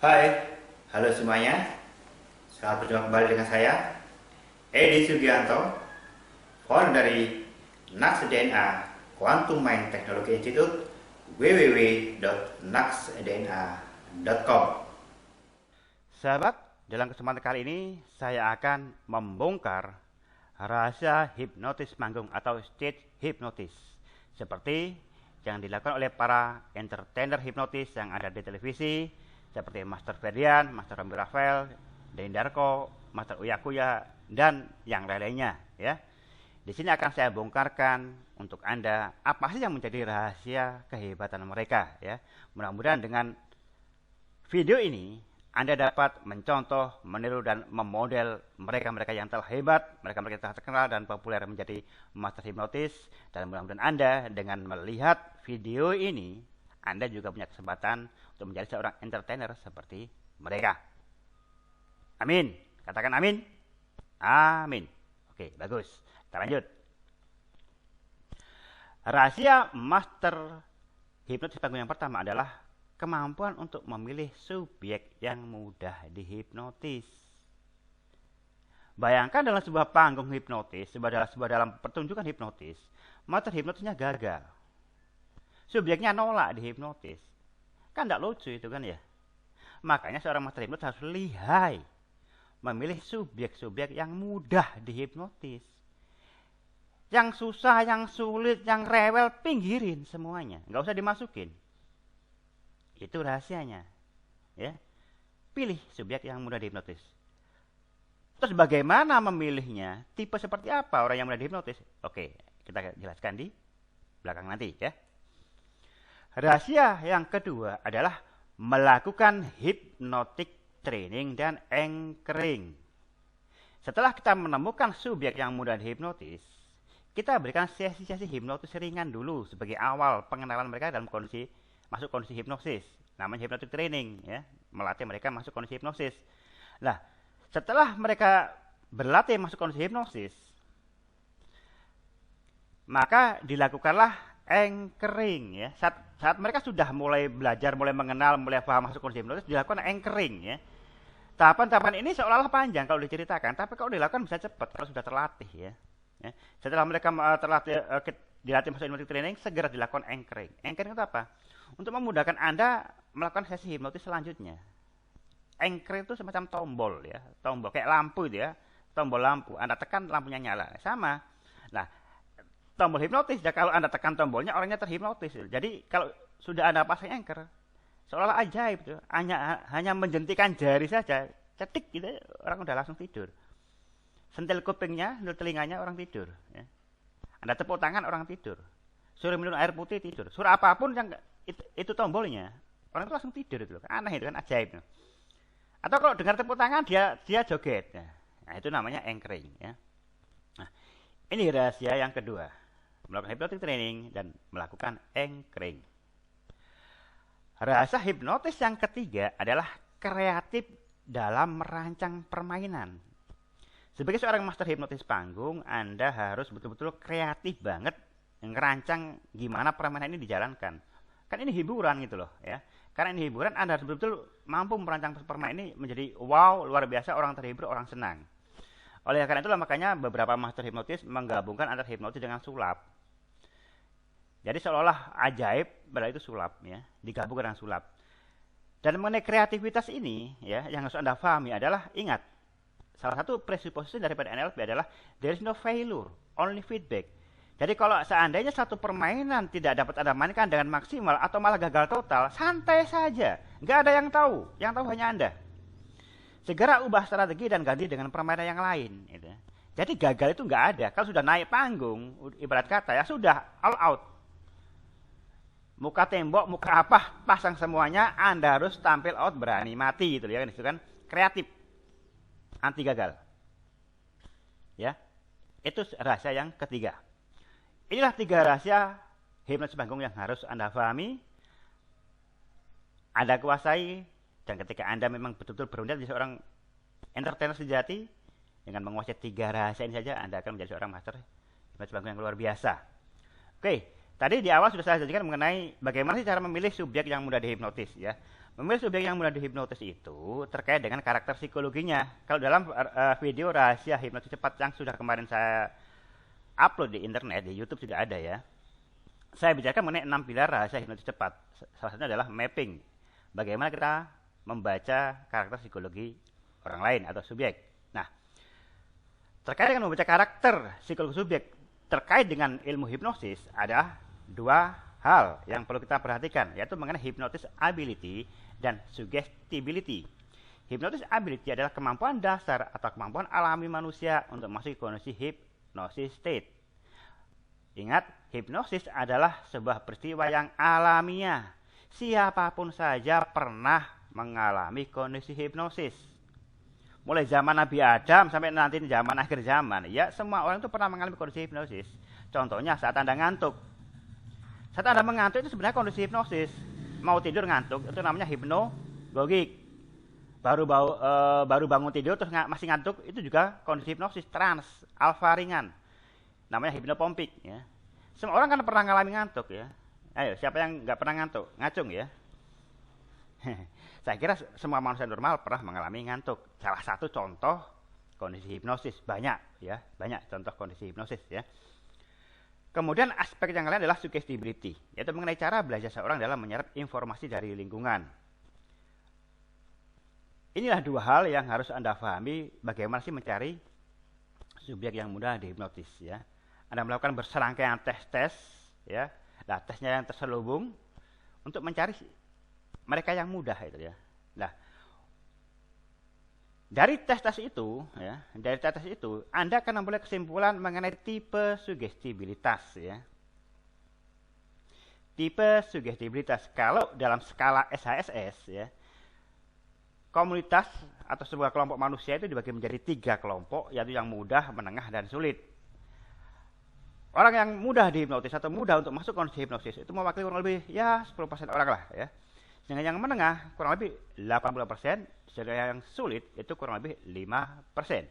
Hai, halo semuanya. Selamat berjumpa kembali dengan saya, Edi Sugianto, founder dari Nax DNA Quantum Mind Technology Institute, www.naxdna.com. Sahabat, dalam kesempatan kali ini saya akan membongkar rahasia hipnotis panggung atau stage hypnosis seperti yang dilakukan oleh para entertainer hipnotis yang ada di televisi seperti Master Ferdian, Master Rambi Rafael, Denny Darko, Master Uya Kuya, dan yang lain-lainnya ya. Di sini akan saya bongkarkan untuk Anda apa sih yang menjadi rahasia kehebatan mereka ya. Mudah-mudahan dengan video ini Anda dapat mencontoh, meniru dan memodel mereka-mereka yang telah hebat, mereka-mereka yang telah terkenal dan populer menjadi master hipnotis. Dan mudah-mudahan Anda dengan melihat video ini Anda juga punya kesempatan untuk menjadi seorang entertainer seperti mereka. Amin. Katakan amin. Amin. Oke, bagus. Kita lanjut. Rahasia master hipnotis panggung yang pertama adalah kemampuan untuk memilih subjek yang mudah dihipnotis. Bayangkan dalam sebuah panggung hipnotis, sebuah dalam pertunjukan hipnotis, master hipnotisnya gagal. Subjeknya nolak dihipnotis. Kan tidak lucu itu kan ya. Makanya seorang master hipnotis harus lihai memilih subjek-subjek yang mudah dihipnotis. Yang susah, yang sulit, yang rewel, pinggirin semuanya. Nggak usah dimasukin. Itu rahasianya. Ya. Pilih subjek yang mudah dihipnotis. Terus bagaimana memilihnya? Tipe seperti apa orang yang mudah dihipnotis? Oke, kita jelaskan di belakang nanti ya. Rahasia yang kedua adalah melakukan hypnotic training dan anchoring. Setelah kita menemukan subjek yang mudah dihipnotis, kita berikan sesi-sesi hipnotis ringan dulu sebagai awal pengenalan mereka dalam masuk kondisi hipnosis. Namanya hypnotic training ya, melatih mereka masuk kondisi hipnosis. Nah, setelah mereka berlatih masuk kondisi hipnosis, maka dilakukanlah anchoring ya. Saat mereka sudah mulai belajar, mulai mengenal, mulai paham masuk kondisi hipnosis, dilakukan anchoring ya. Tahapan-tahapan ini seolah-olah panjang kalau diceritakan, tapi kalau dilakukan bisa cepat kalau sudah terlatih ya. Setelah mereka dilatih masuk hypnotic training, segera dilakukan anchoring. Anchoring itu apa? Untuk memudahkan Anda melakukan sesi hipnotis selanjutnya. Anchoring itu semacam tombol ya, tombol kayak lampu itu ya, tombol lampu. Anda tekan lampunya nyala, sama. Nah, tombol hipnotis ya, kalau Anda tekan tombolnya orangnya terhipnotis. Jadi kalau sudah Anda pasang anchor, seolah-olah ajaib itu, hanya menjentikan jari saja, cetik gitu, orang udah langsung tidur. Sentil kupingnya, sentil telinganya orang tidur. Ya. Anda tepuk tangan orang tidur. Suruh minum air putih tidur. Suruh apapun yang itu tombolnya, orang itu langsung tidur itu. Aneh itu kan, ajaib. Atau kalau dengar tepuk tangan dia joget. Nah, itu namanya anchoring. Ya. Nah, ini rahasia yang kedua, melakukan hypnotic training dan melakukan anchoring. Rahasia hipnotis yang ketiga adalah kreatif dalam merancang permainan. Sebagai seorang master hipnotis panggung, Anda harus betul-betul kreatif banget ngerancang gimana permainan ini dijalankan. Kan ini hiburan gitu loh ya. Karena ini hiburan, Anda harus betul-betul mampu merancang permainan ini menjadi wow, luar biasa, orang terhibur, orang senang. Oleh karena itulah makanya beberapa master hipnotis menggabungkan antara hipnotis dengan sulap. Jadi seolah-olah ajaib, padahal itu sulap ya, digabungkan dengan sulap. Dan mengenai kreativitas ini ya, yang harus Anda pahami adalah, ingat, salah satu presuposisi daripada NLP adalah there is no failure, only feedback. Jadi kalau seandainya satu permainan tidak dapat Anda mainkan dengan maksimal atau malah gagal total, santai saja. Nggak ada yang tahu hanya Anda. Segera ubah strategi dan ganti dengan permainan yang lain. Gitu. Jadi gagal itu nggak ada. Kalau sudah naik panggung, ibarat kata ya sudah all out. Muka tembok, muka apa, pasang semuanya, Anda harus tampil out, berani mati gitu ya kan, itu kan kreatif. Anti gagal. Ya. Itu rahasia yang ketiga. Inilah 3 rahasia hipnotis panggung yang harus Anda pahami, Anda kuasai, dan ketika Anda memang betul-betul berundang menjadi seorang entertainer sejati, dengan menguasai 3 rahasia ini saja Anda akan menjadi seorang master hipnotis panggung yang luar biasa. Oke, tadi di awal sudah saya jelaskan mengenai bagaimana sih cara memilih subjek yang mudah dihipnotis ya. Memilih subjek yang mudah dihipnotis itu terkait dengan karakter psikologinya. Kalau dalam video rahasia hipnotis cepat yang sudah kemarin saya upload di internet, di YouTube juga ada ya. Saya bicarakan mengenai 6 pilar rahasia hipnotis cepat. Salah satunya adalah mapping. Bagaimana kita membaca karakter psikologi orang lain atau subjek. Nah, terkait dengan membaca karakter psikologi subjek terkait dengan ilmu hipnosis, ada dua hal yang perlu kita perhatikan, yaitu mengenai hypnosis ability dan suggestibility. Hypnosis ability adalah kemampuan dasar atau kemampuan alami manusia untuk masuk ke kondisi hypnosis state. Ingat, hipnosis adalah sebuah peristiwa yang alamiah. Siapapun saja pernah mengalami kondisi hipnosis. Mulai zaman Nabi Adam sampai nanti zaman akhir zaman, ya semua orang itu pernah mengalami kondisi hipnosis. Contohnya saat Anda ngantuk. Saat Anda mengantuk itu sebenarnya kondisi hipnosis. Mau tidur ngantuk itu namanya hipnogogik. Baru bangun tidur terus masih ngantuk itu juga kondisi hipnosis trans alfa ringan. Namanya hipnopompik ya. Semua orang kan pernah mengalami ngantuk ya. Ayo, siapa yang nggak pernah ngantuk? Ngacung ya. Saya kira semua manusia normal pernah mengalami ngantuk. Salah satu contoh kondisi hipnosis, banyak ya, banyak contoh kondisi hipnosis ya. Kemudian aspek yang lain adalah suggestibility, yaitu mengenai cara belajar seorang dalam menyerap informasi dari lingkungan. Inilah dua hal yang harus Anda pahami bagaimana sih mencari subjek yang mudah dihipnotis ya. Anda melakukan berserangkaian tes-tes ya. Nah, tesnya yang terselubung untuk mencari mereka yang mudah itu ya. Nah, dari tes-tes itu ya, Anda akan memperoleh kesimpulan mengenai tipe sugestibilitas ya. Tipe sugestibilitas kalau dalam skala SHSS ya. Komunitas atau sebuah kelompok manusia itu dibagi menjadi 3 kelompok, yaitu yang mudah, menengah, dan sulit. Orang yang mudah dihipnotis atau mudah untuk masuk kondisi hipnosis itu mewakili kurang lebih ya 10% orang lah ya. Dengan yang menengah kurang lebih 80%, sedangkan yang sulit itu kurang lebih 5%.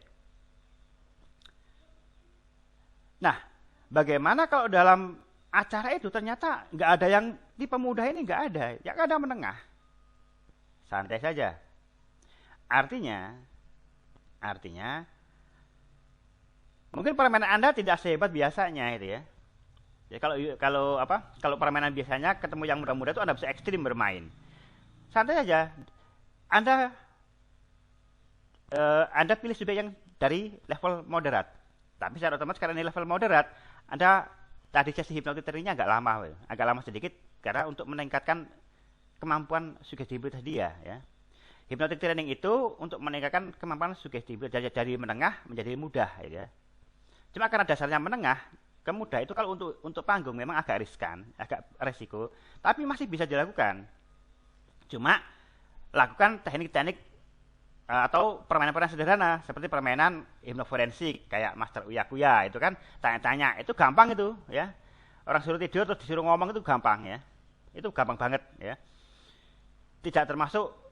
Nah, bagaimana kalau dalam acara itu ternyata nggak ada yang tipe mudah ini, nggak ada, yang ada menengah. Santai saja. Artinya mungkin permainan Anda tidak sehebat biasanya itu ya. Ya kalau permainan biasanya ketemu yang muda-muda itu Anda bisa ekstrim bermain. Santai aja. Anda pilih subjek yang dari level moderat. Tapi secara otomatis karena ini level moderat, Anda tadi sesi hipnotis trainingnya agak lama sedikit karena untuk meningkatkan kemampuan sugestibilitas dia ya. Hipnotik training itu untuk meningkatkan kemampuan sugestibilitas dari menengah menjadi mudah ya. Cuma karena dasarnya menengah ke mudah itu kalau untuk panggung memang agak riskan, agak resiko, tapi masih bisa dilakukan. Cuma lakukan teknik-teknik atau permainan-permainan sederhana seperti permainan hipnoforensik kayak Master Uya Kuya itu kan tanya-tanya itu gampang itu ya. Orang suruh tidur terus disuruh ngomong itu gampang ya. Itu gampang banget ya. Tidak termasuk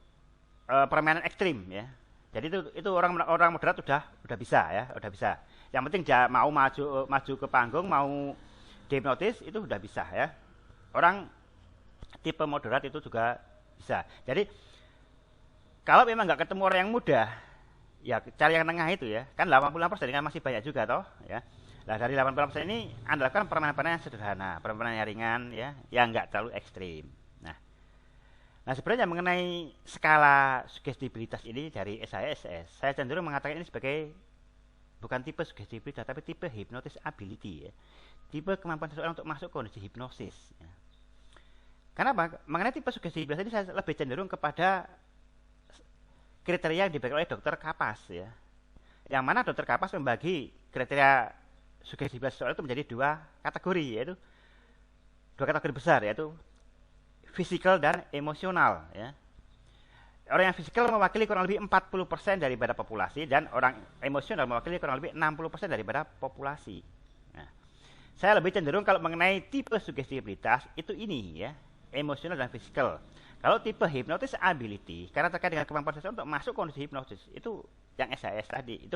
permainan ekstrim ya. Jadi itu orang moderat udah bisa ya, udah bisa. Yang penting dia mau maju ke panggung, mau dihipnotis itu udah bisa ya. Orang tipe moderat itu juga bisa. Jadi kalau memang nggak ketemu orang yang mudah, ya cari yang tengah itu ya. Kan 86% kan masih banyak juga toh ya. Nah dari 80% ini Anda lakukan permainan-permainan yang sederhana, permainan yang ringan ya, yang nggak terlalu ekstrim. Nah sebenarnya mengenai skala sugestibilitas ini dari SHSS, saya cenderung mengatakan ini sebagai bukan tipe sugestibilitas, tapi tipe hypnosis ability ya. Tipe kemampuan seseorang untuk masuk kondisi hipnosis ya. Kenapa? Mengenai tipe sugestibilitas ini saya lebih cenderung kepada kriteria yang diberikan oleh Dr. Kapas ya. Yang mana Dr. Kapas membagi kriteria sugestibilitas seseorang itu menjadi 2 kategori, yaitu 2 kategori besar, yaitu fisikal dan emosional ya. Orang yang fisikal mewakili kurang lebih 40% daripada populasi dan orang emosional mewakili kurang lebih 60% daripada populasi. Nah, saya lebih cenderung kalau mengenai tipe sugestibilitas itu ini ya, emosional dan fisikal. Kalau tipe hypnosis ability karena terkait dengan kemampuan seseorang untuk masuk kondisi hipnosis itu yang SHS tadi.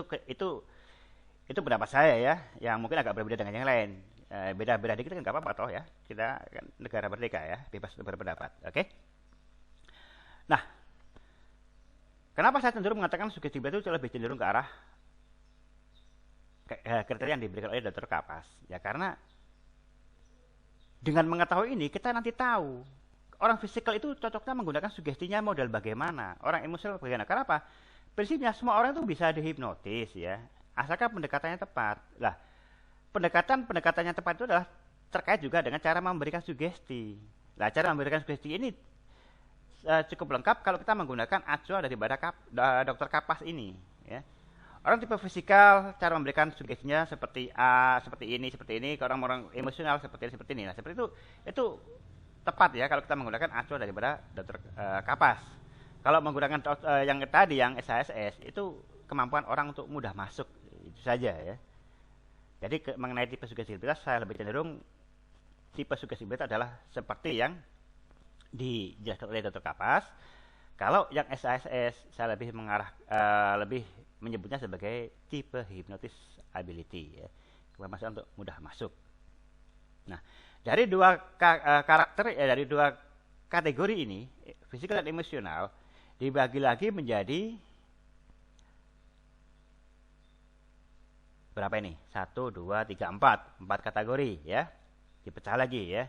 Itu pendapat saya ya, yang mungkin agak berbeda dengan yang lain. Beda-beda dikit kan nggak apa-apa toh ya, kita kan negara merdeka ya, bebas untuk berpendapat, oke? Nah, kenapa saya cenderung mengatakan sugestibilitas itu lebih cenderung ke arah kriteria yang diberikan oleh Dr. Kapas? Ya karena dengan mengetahui ini kita nanti tahu orang fisikal itu cocoknya menggunakan sugestinya model bagaimana, orang emosional bagaimana. Kenapa? Prinsipnya semua orang itu bisa dihipnotis ya, asalkan pendekatannya tepat. Lah, pendekatannya tepat itu adalah terkait juga dengan cara memberikan sugesti. Nah, cara memberikan sugesti ini cukup lengkap kalau kita menggunakan acuan daripada Dr. Kapas ini ya. Orang tipe fisikal, cara memberikan sugestinya seperti A, seperti ini. Ke orang-orang emosional seperti ini. Nah, seperti itu tepat ya kalau kita menggunakan acuan daripada Dr. Kapas. Kalau menggunakan yang tadi, yang SHSS, itu kemampuan orang untuk mudah masuk, itu saja ya. Jadi mengenai tipe sugestibilitas, saya lebih cenderung tipe sugestibilitas adalah seperti yang dijelaskan oleh Dr. Kapas. Kalau yang SHSS, saya lebih lebih menyebutnya sebagai tipe hypnosis ability ya, kemampuan untuk mudah masuk. Nah, dari dua dari dua kategori ini, fisikal dan emosional, dibagi lagi menjadi berapa ini? 1, 2, 3, 4 kategori ya, dipecah lagi ya.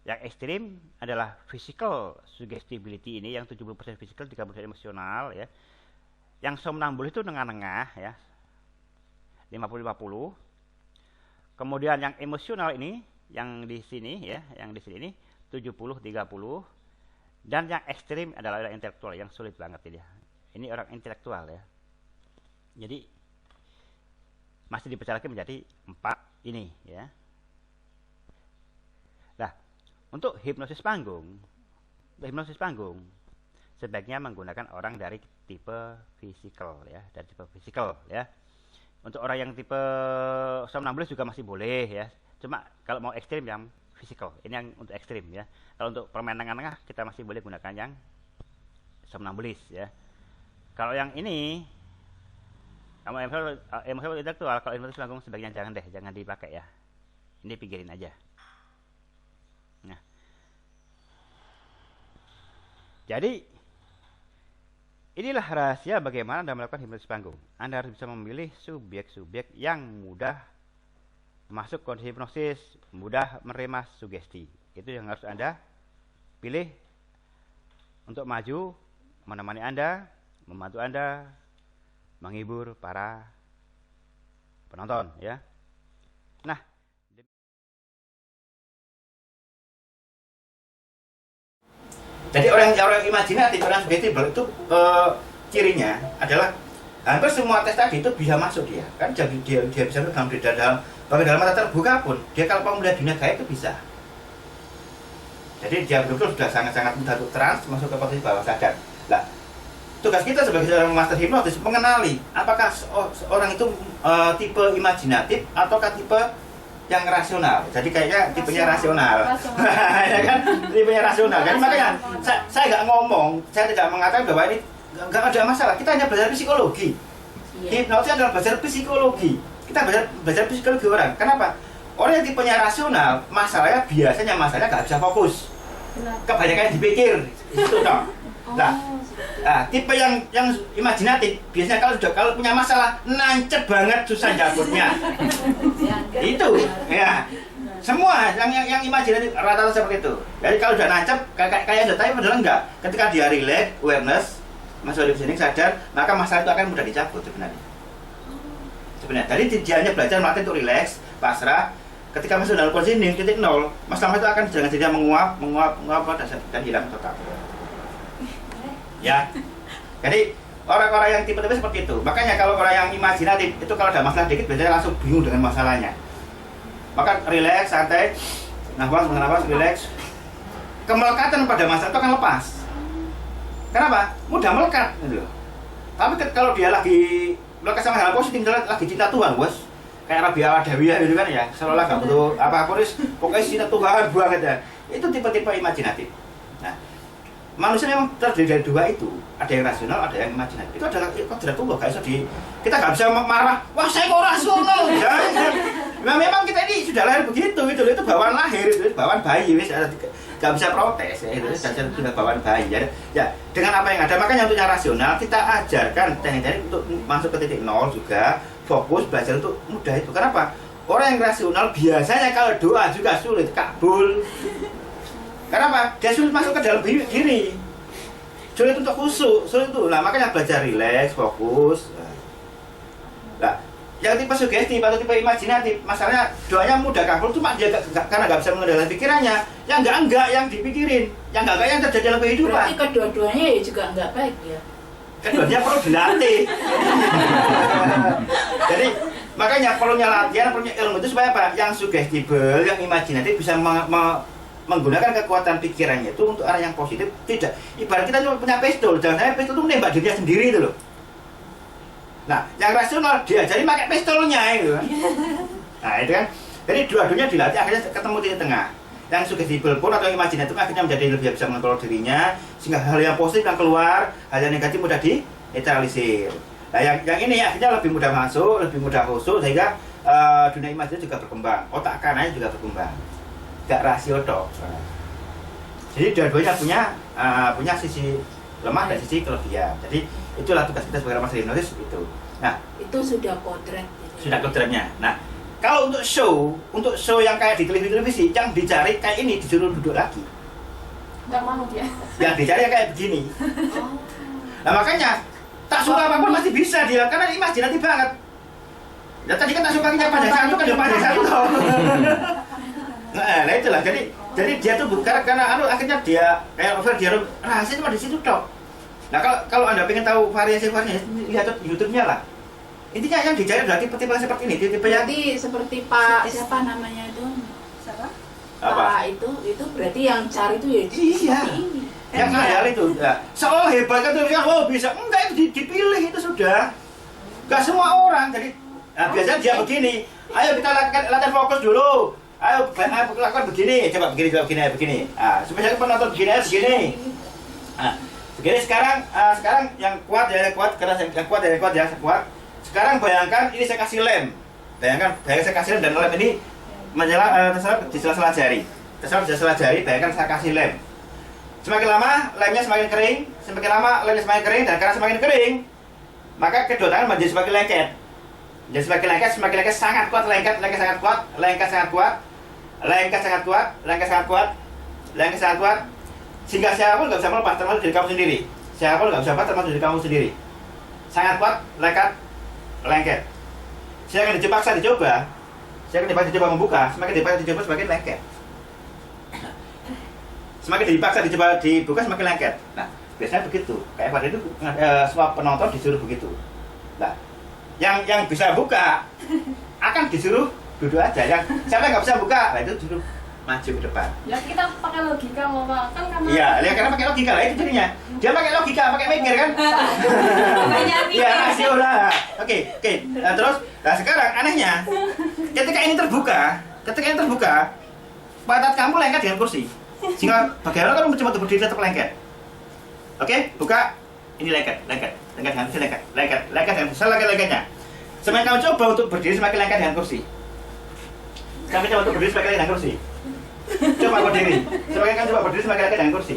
Yang ekstrim adalah physical suggestibility ini, yang 70% physical, 30% emosional ya. Yang somnambul itu tengah-tengah ya, 50-50. Kemudian yang emosional ini, yang di sini ya, yang di sini 70-30. Dan yang ekstrim adalah orang intelektual, yang sulit banget ini. Ini orang intelektual ya. Jadi masih dipecah lagi menjadi 4 ini ya. Nah, untuk hipnosis panggung sebaiknya menggunakan orang dari tipe fisikal ya, Untuk orang yang tipe somnambulis juga masih boleh ya. Cuma kalau mau ekstrim yang fisikal, ini yang untuk ekstrim ya. Kalau untuk permainan tengah-tengah kita masih boleh gunakan yang somnambulis ya. Kalau yang ini kamu emosional intelektual, kalau hipnosis panggung sebaiknya jangan dipakai ya. Ini pikirin aja. Nah, jadi inilah rahasia bagaimana Anda melakukan hipnosis panggung. Anda harus bisa memilih subjek-subjek yang mudah masuk kondisi hipnosis, mudah menerima sugesti. Itu yang harus Anda pilih untuk maju, menemani Anda, membantu Anda, menghibur para penonton ya. Nah, jadi orang imajinatif, orang sugestif itu cirinya adalah hampir semua tes tadi itu bisa masuk dia. Kan dia bisa masuk dalam mata terbuka pun, dia kalau mau melihat dunia gaib itu bisa. Jadi dia betul-betul sudah sangat-sangat mudah untuk trans masuk ke posisi bawah sadar. Nah, tugas kita sebagai seorang master hipnotis mengenali apakah orang itu tipe imajinatif ataukah tipe yang rasional. Jadi kayaknya tipenya rasional. Ya kan? Tipenya rasional. Jadi makanya saya nggak ngomong, saya tidak mengatakan bahwa ini nggak ada masalah. Kita hanya belajar psikologi. Hipnosis adalah belajar psikologi. Kita belajar psikologi orang. Kenapa? Orang yang tipenya rasional, masalahnya nggak bisa fokus. Kebanyakan yang dipikir. Itu dong. Nah, tipe yang imajinatif biasanya kalau punya masalah nancep banget, susah jawabnya. Itu ya. Semua yang imajinatif rata-rata seperti itu. Jadi kalau udah nancep kayak udah tahu padahal enggak. Ketika dia relax, awareness, masuk di sini sadar, maka masalah itu akan mudah dicabut sebenarnya. Jadi dia hanya belajar melatih untuk relax, pasrah. Ketika masuk dalam posisi titik nol, masalah itu akan jangan menguap dan hilang total. Ya, jadi orang-orang yang tipe-tipe seperti itu. Makanya kalau orang yang imajinatif itu kalau ada masalah dikit biasanya langsung bingung dengan masalahnya. Maka relax, santai, nafas, relax. Kemelekatan pada masalah itu akan lepas. Kenapa? Mudah melekat gitu. Tapi kalau dia lagi melekat sama hal positif, misalnya lagi cinta Tuhan, bos, kayak Rabi Awadawiyah gitu kan ya, seolah-olah gak butuh apa-apa, pokoknya cinta Tuhan banget ya. Itu tipe-tipe imajinatif. Nah, manusia memang terdiri dari dua itu, ada yang rasional, ada yang imajinatif. Itu adalah kodratullah, gak bisa kita nggak bisa marah, wah saya kok rasional, jangan. Nah, memang kita ini sudah lahir begitu, itu bawaan lahir, itu bawaan bayi, nggak bisa protes, ya, itu sudah bawaan bayi. Ya, dengan apa yang ada, makanya untuk yang rasional kita ajarkan teknik-teknik untuk masuk ke titik nol juga, fokus belajar untuk mudah itu. Kenapa? Orang yang rasional biasanya kalau doa juga sulit kabul. Kenapa? Dia sulit masuk ke dalam diri. Sulit untuk khusyuk, sulit itu. Nah, makanya belajar rileks, fokus. Nah, yang tipe sugesti atau tipe imajinatif, masalahnya doanya mudah kabul, cuma dia karena nggak bisa mengendalikan pikirannya. Yang enggak yang dipikirin, yang enggak yang terjadi dalam kehidupan. Berarti kedua-duanya ya juga enggak baik ya. Keduanya perlu dilatih. Jadi makanya perlunya latihan, perlunya ilmu itu supaya apa? Yang sugestibel, yang imajinatif bisa menggunakan kekuatan pikirannya itu untuk arah yang positif. Tidak, ibarat kita cuma punya pistol, jangan sampai pistol itu menembak dirinya sendiri itu loh. Nah, yang rasional diajari pakai pistolnya itu kan. Nah, itu kan. Jadi dua-duanya dilatih akhirnya ketemu titik tengah. Yang sugestibel pun atau imajinatif akhirnya menjadi lebih bisa mengontrol dirinya, sehingga hal yang positif yang keluar, hal yang negatif mudah dinetralisir. Nah, yang ini akhirnya lebih mudah masuk, lebih mudah khusyuk, sehingga dunia imajinatif juga berkembang, otak kanannya juga berkembang. Gak rasio toh. Jadi dua-duanya punya sisi lemah dan sisi kelebihan. Jadi itulah tugas kita sebagai master hipnotis itu. Nah, itu sudah kodrat. Sudah kodratnya. Nah, kalau untuk show yang kayak di televisi yang dicari kayak ini disuruh duduk lagi. Nggak mau dia. Yang dicari kayak begini. Nah, makanya tak suka apapun masih bisa dia karena imajinatif banget. Ya tadi kan tak suka panjang satu kan dia panjang satu. Nah itulah jadi dia tuh bukan karena akhirnya dia kayak over dia rahasia cuma di situ toh. Nah kalau Anda pengen tahu variasi-variasinya lihat YouTube-nya lah. Intinya yang dicari adalah tipe-tipe seperti ini, tipe yang seperti Pak siapa namanya itu? Siapa? Pak itu berarti yang cari itu ya iya. ini. Yang ideal itu ya. Seolah hebat kan tuh kan oh bisa. Enggak itu dipilih itu sudah. Enggak semua orang. Jadi biasanya dia begini. Ayo kita latihan fokus dulu. Ayo lakukan begini, coba begini. Supaya penonton begini. Begini sekarang yang kuat keras yang kuat. Sekarang bayangkan ini saya kasih lem. Bayangkan saya kasih lem dan lem ini menyala di sela-sela jari. Bayangkan saya kasih lem. Semakin lama lemnya semakin kering, dan karena semakin kering, maka kedua tangan menjadi semakin lengket. Jadi semakin lengket sangat kuat, lengket sangat kuat, sehingga siapapun nggak bisa melepas termasuk diri kamu sendiri. Sangat kuat, lengket. Silakan dicoba membuka, semakin dicoba semakin lengket. Semakin dipaksa dibuka semakin lengket. Nah, biasanya begitu. Kayak pada itu semua penonton disuruh begitu. Nah, yang bisa buka akan disuruh duduk aja. Yang siapa yang nggak bisa buka, nah itu disuruh maju ke depan. Ya kita pakai logika loh Pak, kan karena Iya, karena pakai logika lah itu jadinya. Dia pakai logika, pakai mikir kan? Iya, rasional. Oke. Nah, terus, sekarang anehnya, ketika ini terbuka, pantat kamu lengket dengan kursi. Sehingga bagaimana kamu mencoba untuk berdiri tetap lengket. Oke, buka. Ini lengket dengan kursi lengket dengan lengketnya. Semakin kamu coba untuk berdiri semakin lengket dengan kursi. Semakin coba untuk berdiri semakin lengket dengan kursi. Coba berdiri. Semakin kamu coba berdiri semakin lengket dengan kursi.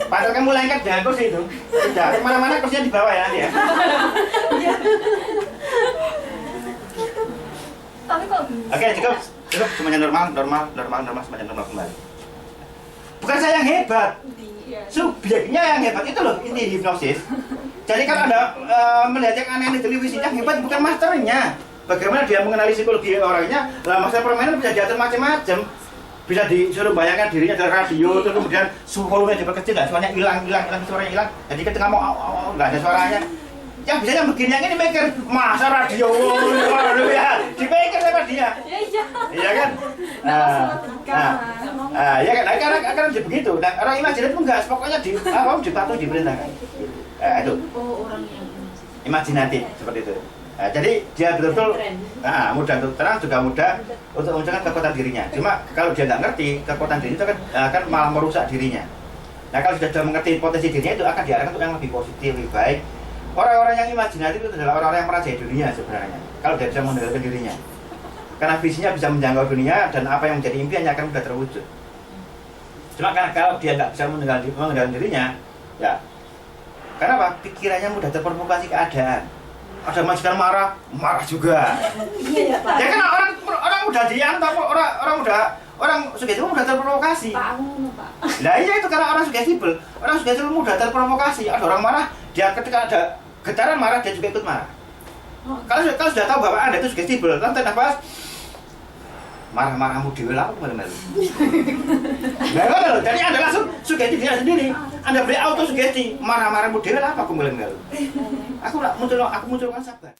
Padahal kamu lengket dengan kursi itu. Tidak, kemana-mana kursinya di bawah ya nanti ya. tapi kok bisa? Oke, cukup. Semuanya normal semuanya normal kembali. Bukan saya yang hebat. Subjeknya yang hebat itu loh inti hipnosis. Jadi kalau Anda melihat yang aneh di televisi, yang hebat bukan masternya. Bagaimana dia mengenali psikologi orangnya. Lah master permainan bisa diatur macam-macam. Bisa disuruh bayangkan dirinya dalam radio, terus kemudian volumenya diperkecil, suaranya hilang, suaranya hilang. Jadi ketika mau nggak ada suaranya. Yang bisa yang begini, yang ini mikir masa radio, waduh ya, dipikir sama dia. Iya kan? Ya kan, karena dia begitu. Nah, orang imajinatif enggak, pokoknya dipatuhi, diperintahkan. Itu. Oh, orang yang imajinatif seperti itu. Jadi dia betul-betul mudah untuk terang, juga mudah untuk menunjukkan kekuatan dirinya. Cuma kalau dia nggak ngerti kekuatan diri itu akan malah merusak dirinya. Nah kalau sudah mengerti potensi dirinya itu akan diarahkan untuk yang lebih positif, lebih baik. Orang-orang yang imajinatif itu adalah orang-orang yang merajai dunia sebenarnya. Kalau dia bisa mengendalikan dirinya, karena visinya bisa menjangkau dunia dan apa yang menjadi impiannya akan mudah terwujud. Cuma karena kalau dia nggak bisa mengendalikan dirinya, ya karena apa? Pikirannya mudah terprovokasi keadaan. Ada majikan marah juga. Iya ya Pak. Ya kan orang udah diantar, orang sugestif mudah terprovokasi. Pak aku ngono Pak. Nah iya itu karena orang sugestif mudah terprovokasi. Ada orang marah, dia ketika ada getaran marah dia juga ikut marah. Kalau sudah tahu bahwa Anda itu sugestif, nanti nafas marah-marahmu dewe lah aku melu-melu. Nah, jadi Anda langsung sugestif diri sendiri. Anda beri auto sugesti, marah-marahmu dewe lah aku melu-melu. Aku munculkan sabar.